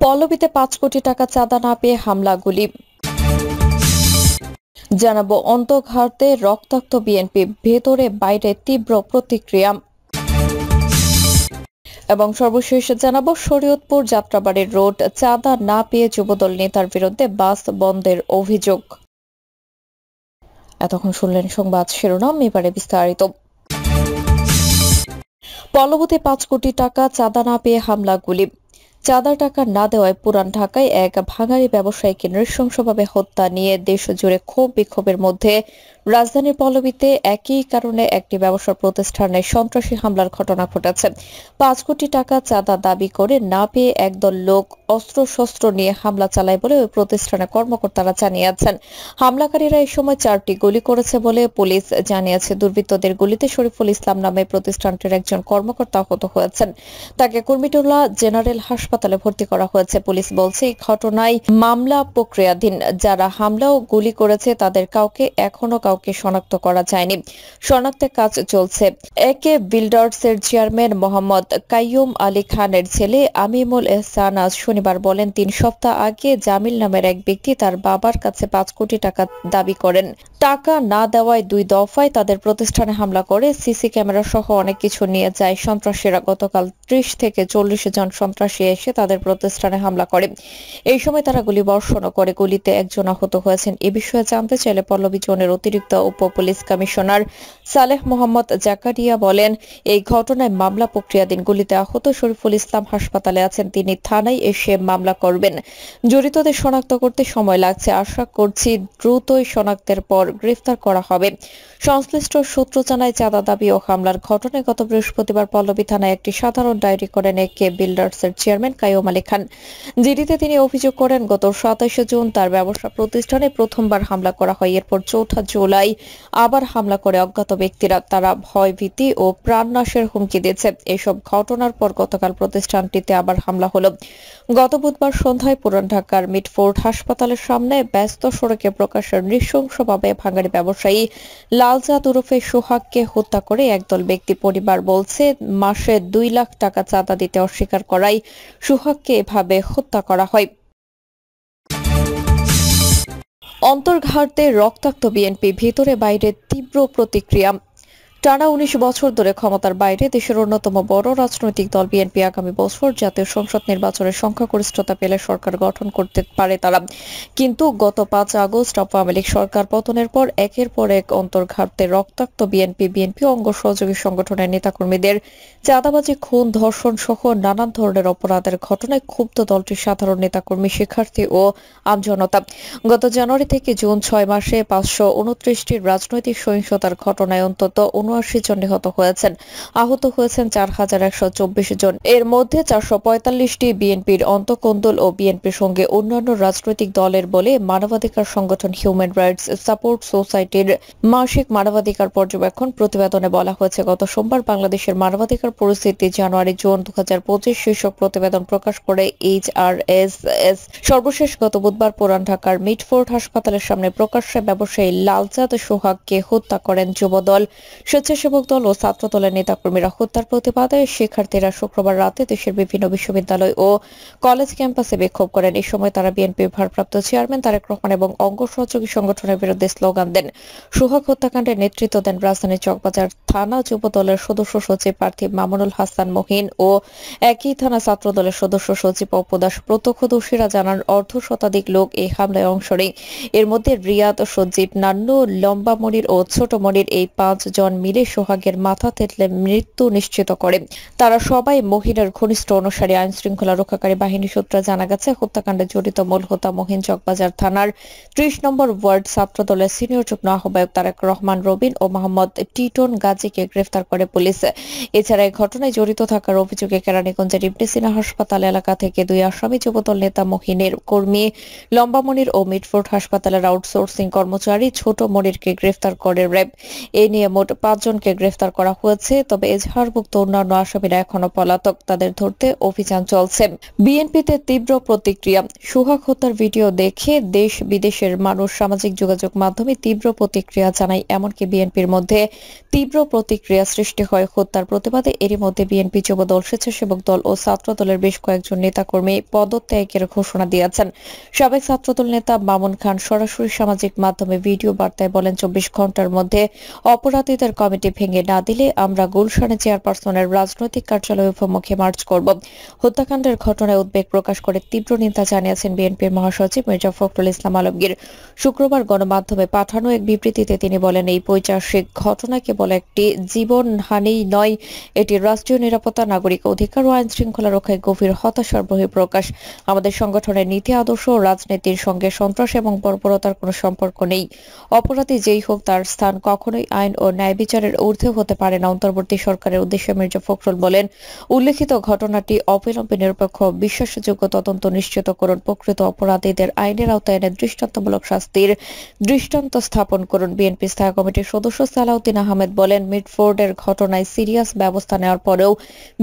পল্লবীতে ৫ কোটি টাকা চাঁদা না পেয়ে হামলা গুলি। জানাবো অন্তর্ঘাতে রক্তাক্ত বিএনপি, ভেতরে বাইরে তীব্র প্রতিক্রিয়া। এবং সর্বশেষ জানাবো শরীয়তপুর যাত্রাবাড়ির রোড চাঁদা না পেয়ে যুবদল নেতার বিরুদ্ধে বাস বন্ধের অভিযোগ। এতক্ষণ শুনলেন সংবাদ শিরোনাম, এবারে বিস্তারিত। পল্লবীতে ৫ কোটি টাকা চাঁদা না পেয়ে হামলা গুলি। চাঁদার টাকা না দেওয়ায় পুরান ঢাকায় এক ভাঙাড়ি ব্যবসায়ীকে নৃশংসভাবে হত্যা নিয়ে দেশ জুড়ে ক্ষোভ বিক্ষোভের মধ্যে রাজধানীর পল্লবীতে একই কারণে একটি ব্যবসা প্রতিষ্ঠানে সন্ত্রাসী হামলার ঘটনা ঘটেছে। ৫ কোটি টাকা চাঁদা দাবি করে না পেয়ে একদল লোক অস্ত্রশস্ত্র নিয়ে হামলা চালায় বলে ওই প্রতিষ্ঠানের কর্মকর্তারা জানিয়েছেন। হামলাকারীরা এই সময় 4টি গুলি করেছে বলে পুলিশ জানিয়েছে। দুর্বৃত্তদের গুলিতে শরীফুল ইসলাম নামে প্রতিষ্ঠানটির একজন কর্মকর্তা আহত হয়েছেন। তাকে কুর্মিটোলা জেনারেল হাসপাতালে ভর্তি করা হয়েছে। পুলিশ বলছে এই ঘটনায় মামলা প্রক্রিয়াধীন। যারা হামলা ও গুলি করেছে তাদের এখনো কাউকে শনাক্ত করা যায়নি। শনাক্তের কাজ চলছে। একে বিল্ডার্সের চেয়ারম্যান মোহাম্মদ কাইয়ুম আলী খানের ছেলে আমিমুল এহসান আজ শনিবার বলেন, 3 সপ্তাহ আগে জামিল নামের এক ব্যক্তি তার বাবার কাছে 5 কোটি টাকা দাবি করেন। টাকা না দেওয়ায় 2 দফায় তাদের প্রতিষ্ঠানে হামলা করে সিসি ক্যামেরা সহ অনেক কিছু নিয়ে যায় সন্ত্রাসীরা। গতকাল 30 থেকে 40 জন সন্ত্রাসী এসে তাদের প্রতিষ্ঠানে হামলা করে। এই সময় তারা গুলি বর্ষণ করে। গুলিতে একজন আহত হয়েছেন। এ বিষয়ে জানতে চাইলে পল্লবী জোনের অতিরিক্ত উপ পুলিশ কমিশনার সালেহ মোহাম্মদ জাকারিয়া বলেন, এই ঘটনায় মামলা প্রক্রিয়াধীন। গুলিতে আহত শরীফুল ইসলাম হাসপাতালে আছেন। তিনি থানায় এসে মামলা করবেন। জড়িতদের শনাক্ত করতে সময় লাগছে। আশা করছি দ্রুতই শনাক্তের পর গ্রেফতার করা হবে। সংশ্লিষ্ট সূত্র জানায়, চাঁদা দাবি ও হামলার ঘটনায় গত বৃহস্পতিবার পল্লবী থানায় একটি সাধারণ ডায়েরি করেন একে বিল্ডার্সের চেয়ারম্যান কাইয়ুম আলী খান। জিডিতে তিনি অভিযোগ করেন, গত 27 জুন তার ব্যবসা প্রতিষ্ঠানে প্রথমবার হামলা করা হয়। এরপর 4 জুলাই আবার হামলা করে অজ্ঞাত ব্যক্তিরা। তারা ভয়ভীতি ও প্রাণনাশের হুমকি দিয়েছে। এসব ঘটনার পর গতকাল প্রতিষ্ঠানটিতে আবার হামলা হলো। গত বুধবার সন্ধ্যায় পুরান ঢাকার মিটফোর্ড হাসপাতালের সামনে ব্যস্ত সড়কে প্রকাশ্যে নৃশংসভাবে ভাঙাড়ি ব্যবসায়ী লালচাঁদ ওরফে সোহাগকে হত্যা করে একদল ব্যক্তি। পরিবার বলছে, মাসে 2 লাখ টাকা চাঁদা দিতে অস্বীকার করায় সোহাগকে এভাবে হত্যা করা হয়। অন্তর্ঘাতে রক্তাক্ত বিএনপি, ভিতরে বাইরে তীব্র প্রতিক্রিয়া। টানা 19 বছর ধরে ক্ষমতার বাইরে দেশের অন্যতম বড় রাজনৈতিক দল বিএনপি আগামী বছর জাতীয় সংসদ নির্বাচনের সংখ্যাগরিষ্ঠতা পেলে সরকার গঠন করতে পারে তারা। কিন্তু গত 5 আগস্ট আওয়ামী লীগ সরকার পতনের পর একের পর এক অন্তর্ঘাতে রক্তাক্ত বিএনপি অঙ্গ সহযোগী সংগঠনের নেতাকর্মীদের চাঁদাবাজি, খুন, ধর্ষণ সহ নানান ধরনের অপরাধের ঘটনায় ক্ষুব্ধ দলটির সাধারণ নেতাকর্মী, শিক্ষার্থী ও আমজনতা। গত জানুয়ারি থেকে জুন 6 মাসে 529টির রাজনৈতিক সহিংসতার ঘটনায় অন্তত 79 জন নিহত হয়েছেন। আহত হয়েছেন 4124 জন। এর মধ্যে 445টি বিএনপির অন্তঃকন্দল ও বিএনপির সঙ্গে অন্যান্য রাজনৈতিক দলের বলে মানবাধিকার সংগঠন হিউম্যান রাইটস সাপোর্ট সোসাইটির মাসিক মানবাধিকার পর্যবেক্ষণ প্রতিবেদনে বলা হয়েছে। গত সোমবার বাংলাদেশের মানবাধিকার পরিস্থিতি জানুয়ারি-জুন 2025 শীর্ষক প্রতিবেদন প্রকাশ করে HRSS। সর্বশেষ গত বুধবার পুরান ঢাকার মিটফোর্ড হাসপাতালের সামনে প্রকাশ্যে ব্যবসায়ী লালচাঁদ সোহাগকে হত্যা করেন যুবদল, স্বেচ্ছাসেবক দল ও ছাত্র দলের নেতাকর্মীরা। হত্যার প্রতিবাদে শিক্ষার্থীরা শুক্রবার রাতে দেশের বিভিন্ন বিশ্ববিদ্যালয় ও কলেজ ক্যাম্পাসে বিক্ষোভ করেন। এই সময় তারা বিএনপির ভারপ্রাপ্ত চেয়ারম্যান তারেক রহমান এবং অঙ্গ সহযোগী সংগঠনের বিরুদ্ধে স্লোগান দেন। সোহাগ হত্যাকাণ্ডের নেতৃত্ব দেন রাজধানীর চকবাজার থানা যুব দলের সদস্য সচিব প্রার্থী মামুনুল হাসান মহিন ও একই থানা ছাত্র দলের সদস্য সচিব অপু দাস। প্রত্যক্ষদর্শীরা জানান, অর্ধশতাধিক লোক এই হামলায় অংশ নেয়। এর মধ্যে রিয়াদ, সজীব, নান্নু, লম্বা মনির ও ছোট মনির এই 5 জন মিলে সোহাগের মাথা থেতলে মৃত্যু নিশ্চিত করে। তারা সবাই মহিনের ঘনিষ্ঠ অনুসারী। আইন শৃঙ্খলা রক্ষাকারী বাহিনী সূত্রে জানা গেছে, হত্যাকাণ্ডে জড়িত মূল হোতা মহিন চকবাজার থানার 30 নম্বর ওয়ার্ড ছাত্র দলের সিনিয়র যুগ্ম আহ্বায়ক তারেক রহমান রবিন ও মোহাম্মদ টিটন গাজীকে গ্রেফতার করে পুলিশ। এছাড়া এই ঘটনায় জড়িত থাকার অভিযোগে কেরানীগঞ্জের ইবনে সিনা হাসপাতাল এলাকা থেকে 2 আসামি যুবদল নেতা মহিনের কর্মী লম্বা মনির ও মিটফোর্ড হাসপাতালের আউটসোর্সিং কর্মচারী ছোট মনিরকে গ্রেফতার করে র্যাব। এ নিয়ে মোট 5 জনকে গ্রেফতার করা হয়েছে, তবে এজাহারভুক্ত অন্যান্য আসামিরা এখনো পলাতক, তাদের ধরতে অভিযান চলছে। বিএনপিতে তীব্র প্রতিক্রিয়া। সোহাগ হত্যার ভিডিও দেখে দেশ বিদেশের মানুষ সামাজিক যোগাযোগ মাধ্যমে তীব্র প্রতিক্রিয়া জানায়, এমনকি বিএনপির মধ্যে তীব্র প্রতিক্রিয়া সৃষ্টি হয় হত্যার প্রতিবাদে। এরই মধ্যে বিএনপি যুবদল, স্বেচ্ছাসেবক দল ও ছাত্র দলের বেশ কয়েকজন নেতাকর্মী পদত্যাগের ঘোষণা দিয়েছেন। সাবেক ছাত্রদল নেতা মামুন খান সরাসরি সামাজিক মাধ্যমে ভিডিও বার্তায় বলেন, 24 ঘন্টার মধ্যে অপরাধীদের কমিটি ভেঙে না দিলে আমরা গুলশানে চেয়ারপারসনের রাজনৈতিক কার্যালয় উপমুখে মার্চ করব। হত্যাকাণ্ডের ঘটনায় উদ্বেগ প্রকাশ করে তীব্র নিন্দা জানিয়েছেন বিএনপির মহাসচিব মির্জা ফখরুল ইসলাম আলমগীর। শুক্রবার গণমাধ্যমে পাঠানো এক বিবৃতিতে তিনি বলেন, এই পৈশাচিক ঘটনা কেবল একটি জীবনহানি নয়, এটি রাষ্ট্রীয় নিরাপত্তা, নাগরিক অধিকার ও আইন শৃঙ্খলা রক্ষায় গভীর হতাশার বহিঃপ্রকাশ। আমাদের সংগঠনের নীতি, আদর্শ ও রাজনীতির সঙ্গে সন্ত্রাস এবং বর্বরতার কোনো সম্পর্ক নেই। অপরাধী যেই হোক, তার স্থান কখনোই আইন ও ন্যায় বিচারের ঊর্ধ্বে হতে পারে না। অন্তর্বর্তী সরকারের উদ্দেশ্যে মির্জা ফখরুল বলেন, উল্লেখিত ঘটনাটি অবিলম্বে নিরপেক্ষ বিশ্বাসযোগ্য তদন্ত নিশ্চিত করুন। প্রকৃত অপরাধীদের আইনের আওতায় এনে দৃষ্টান্তমূলক শাস্তির দৃষ্টান্ত স্থাপন করুন। বিএনপি স্থায়ী কমিটির সদস্য সালাউদ্দিন আহমেদ বলেন, মিটফোর্ডের ঘটনায় সিরিয়াস ব্যবস্থা নেওয়ার পরেও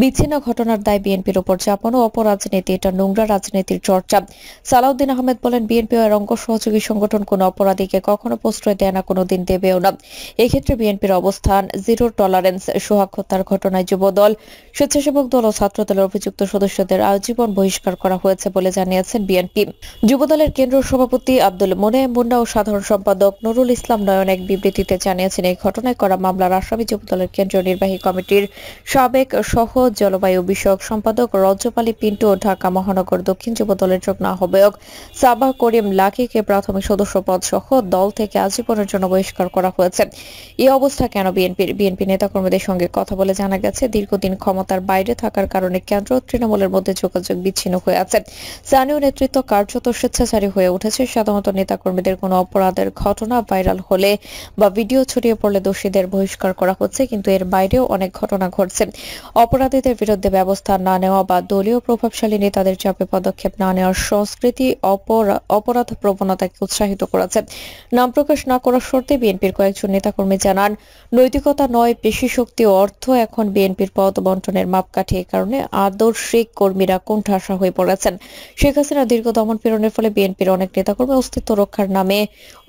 বিচ্ছিন্ন ঘটনার দায় বিএনপির উপর চাপানো অপরাজনীতি, এটা নোংরা রাজনীতির চর্চা। সালাউদ্দিন আহমেদ বলেন, বিএনপি ও এর অঙ্গ সহযোগী সংগঠন কোনো অপরাধীকে কখনো প্রশ্রয় দেয় না, কোনোদিন দেবেও না। এক্ষেত্রে বিএনপির অবস্থান জিরো টলারেন্স। সোহাগ হত্যার ঘটনায় যুবদল, স্বেচ্ছাসেবক দল ও ছাত্র দলের অভিযুক্ত সদস্যদের আজীবন বহিষ্কার করা হয়েছে বলে জানিয়েছেন বিএনপি। যুবদলের কেন্দ্রীয় সভাপতি আব্দুল মোনেম মুন্না ও সাধারণ সম্পাদক নুরুল ইসলাম নয়ন এক বিবৃতিতে জানিয়েছেন, এই ঘটনায় করা মামলার আসামি যুবদলের কেন্দ্রীয় নির্বাহী কমিটির সাবেক সহ জলবায়ু বিষয়ক সম্পাদক রজব আলী পিন্টু ও ঢাকা মহানগর দক্ষিণ যুবদলের যুগ্ম আহ্বায়ক সাবাহ করিম লাকিকে প্রাথমিক সদস্য পদ সহ দল থেকে আজীবনের জন্য বহিষ্কার করা হয়েছে। এই অবস্থা কেন বিএনপি নেতাকর্মীদের সঙ্গে কথা বলে জানা গেছে, দীর্ঘদিন ক্ষমতার বাইরে থাকার কারণে কেন্দ্র ও তৃণমূলের মধ্যে যোগাযোগ বিচ্ছিন্ন হয়ে আছে। স্থানীয় নেতৃত্ব কার্যত স্বেচ্ছাচারী হয়ে উঠেছে। সাধারণত নেতাকর্মীদের কোনো অপরাধের ঘটনা ভাইরাল হলে বা ভিডিও ছড়িয়ে পড়লে দোষীদের বহিষ্কার করা হচ্ছে, কিন্তু এর বাইরেও অনেক ঘটনা ঘটছে। অপরাধীদের বিরুদ্ধে ব্যবস্থা না নেওয়া বা দলীয় প্রভাবশালী নেতাদের চাপে পদক্ষেপ না নেওয়ার সংস্কৃতি অপরাধ প্রবণতাকে উৎসাহিত করেছে। নাম প্রকাশ না করার শর্তে বিএনপির কয়েকজন নেতাকর্মী জানান, নৈতিকতা নয়, পেশি শক্তি ও অর্থ এখন বিএনপির পদ বন্টনের মাপকাঠি। এ কারণে আদর্শিক কর্মীরা কোণঠাসা হয়ে পড়েছেন। শেখ হাসিনা দীর্ঘ দমন পীড়নের ফলে বিএনপির অনেক নেতাকর্মী অস্তিত্ব রক্ষার নামে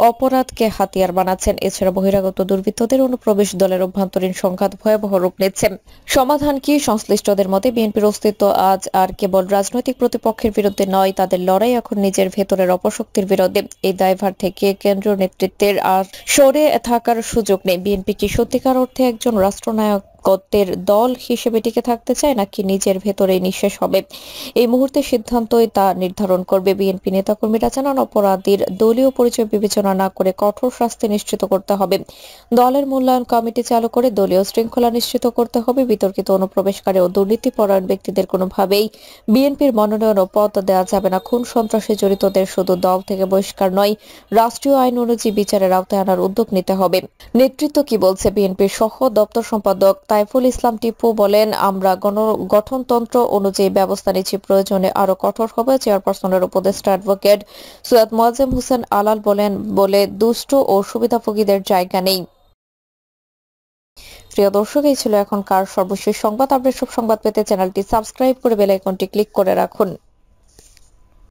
অপরাধকে হাতিয়ার বানাচ্ছেন। এছাড়া বহিরাগত দুর্বৃত্তদের অনুপ্রবেশ দলের অভ্যন্তরীণ সংঘাত ভয়াবহ রূপ নিচ্ছে। সমাধান কি? সংশ্লিষ্টদের মতে বিএনপির অস্তিত্ব আজ আর কেবল রাজনৈতিক প্রতিপক্ষের বিরুদ্ধে নয়, তাদের লড়াই এখন নিজের ভেতরের অপশক্তির বিরুদ্ধে। এই দায়ভার থেকে কেন্দ্রীয় নেতৃত্বের আর সরে থাকার সুযোগ নেই। বিএনপি কি সত্যিকার অর্থে একজন রাষ্ট্রনায়কত্বের দল হিসেবে টিকে থাকতে চায়, নাকি নিজের ভেতরেই নিঃশেষ হবে? এই মুহূর্তে সিদ্ধান্তই তা নির্ধারণ করবে। বিএনপি নেতাকর্মীরা জানান, অপরাধীর দলীয় পরিচয় বিবেচনা না করে কঠোর শাস্তি নিশ্চিত করতে হবে। দলের মূল্যায়ন কমিটি চালু করে দলীয় শৃঙ্খলা নিশ্চিত করতে হবে। বিতর্কিত অনুপ্রবেশকারী ও দুর্নীতিপরায়ণ ব্যক্তিদের কোনোভাবেই বিএনপির মনোনয়ন ও পদ দেওয়া যাবে না। খুন সন্ত্রাসে জড়িতদের শুধু দল থেকে বহিষ্কার নয়, রাষ্ট্রীয় আইন অনুযায়ী বিচারের আওতায় আনার উদ্যোগ নিতে হবে। নেতৃত্ব কি বলছে? বিএনপির সহ দপ্তর সম্পাদক তাইফুল ইসলাম টিপু বলেন, আমরা গঠনতন্ত্র অনুযায়ী ব্যবস্থা নিচ্ছি, প্রয়োজনে আরো কঠোর হবে। চেয়ারপারসনের উপদেষ্টা অ্যাডভোকেট সৈয়দ মোয়াজ্জেম হোসেন আলাল বলেন, বলে দুষ্ট ও সুবিধাভোগীদের জায়গা নেই। প্রিয় দর্শক, এই ছিল এখনকার সর্বশেষ সংবাদ। আপডেট সব সংবাদ পেতে চ্যানেলটি সাবস্ক্রাইব করে বেল আইকনটি ক্লিক করে রাখুন।